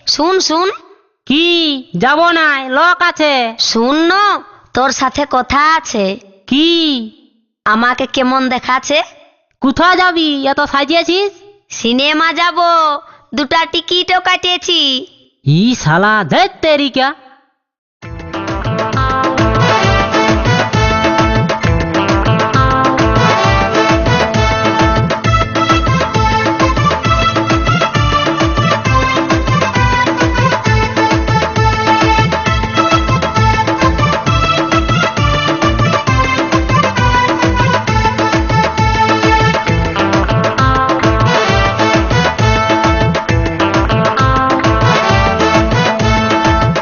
শুন শুন। কি যাব নাই, লক আছে। শুন না, তোর সাথে কথা আছে। কি? আমাকে কেমন দেখাচ্ছে? কোথায় যাবি এত সাজিয়েছিস? সিনেমা যাব, 2টা টিকিটও কাটিয়েছি। ই শালা দেখ তেরিকা।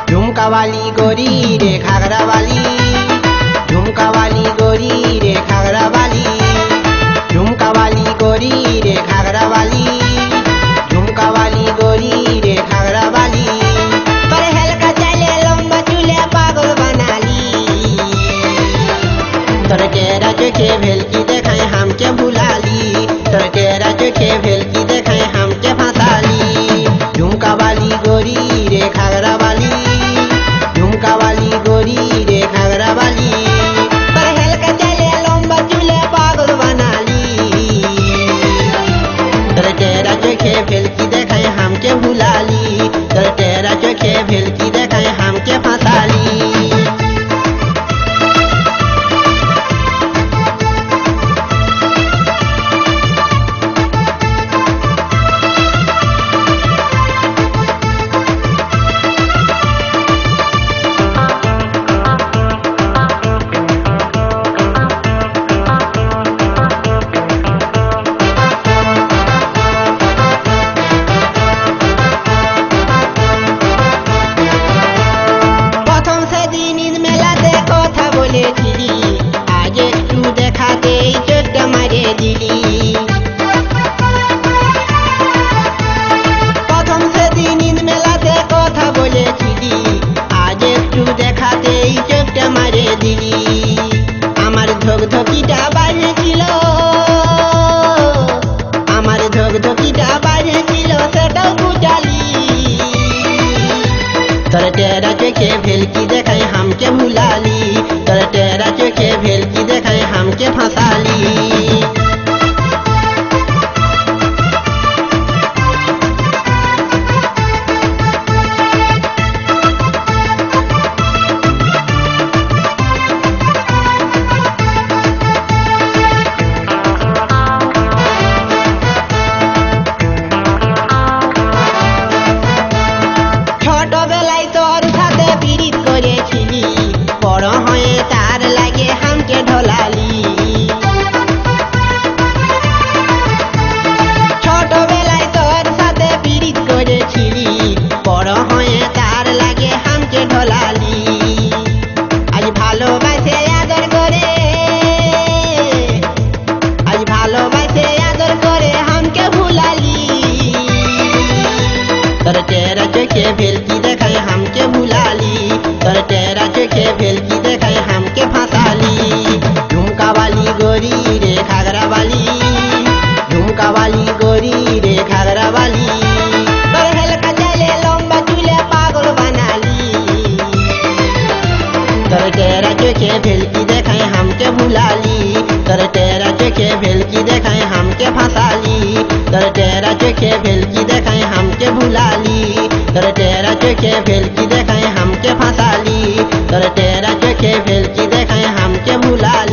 झुमका वाली गोरी रे घाघरा वाली, झुमका वाली गोरी रे घाघरा वाली, झुमका वाली गोरी रे घाघरा वाली, झुमका वाली गोरी रे घाघरा वाली। पर हल्का चले लंबा चूल्हे पागल बना ली। तोर तेरा चोखे भेलकी देखाए हमके भुला ली, तोर तेरा चोखे भेलकी देखाए हमके फंसा ली। झुमका वाली गोरी रे घाघरा वाली, झुमका वाली गोरी रे घाघरा वाली। पर हल्का चले लंबा चूल्हे पागल बना ली। तोर तेरा चोखे भेलकी देखाए हमके भुला ली, तोर तेरा चोखे भेलकी देखाए हमके फंसा ली। প্রথম সেদিন ঈদ মেলাতে কথা বলেছিলি, আজ একটু দেখাতেই চোখটা মারিয়ে দিলি। প্রথম সেদিন ঈদ মেলাতে কথা বলেছিলি, আজ একটু দেখাতেই চোখটা মারিয়ে দিলি। আমার ধকধকিটা বাজেছিল, আমার ধকধকিটা বাজেছিল, সেটাও বুঝালি। तोर तेरा चोखे भेलकी देखाए हमके भुला ली, तोर तेरा चोखे भेलकी देखाए हमके फंसा ली। ছোটবেলায় তোর সাথে পিরিত করেছিলি, বড় হয়ে তার লাগে হামকে ঢোলালি। ছোটবেলায় তোর সাথে পিরিত করেছিলি, বড় হয়ে তার লাগে হামকে ঢোলালি। আজ ভালোবাসে আদর করে, আজ ভালোবাসে আদর করে হামকে ভুলালি। तोर तेरा चोखे भेलकी देखाए हमके भुला ली, तोर तेरा चोखे भेलकी देखाए हमके फंसा ली। झुमका वाली गोरी रे घाघरा वाली, झुमका वाली गोरी रे घाघरा वाली। तोर हल्का चले लंबा चूल्हे पागल बना ली। तोर तेरा चोखे भेलकी देखाए हमके भुला ली, तोर तेरा चोखे भेलकी देखाए हमके फंसा ली। तोर तेरा चोखे भेलकी देखाए हमके भुला ली, तोर तेरा चोखे भेलकी देखाए हमके फंसा ली, तोर तेरा चोखे भेलकी देखाए हमके भुला ली।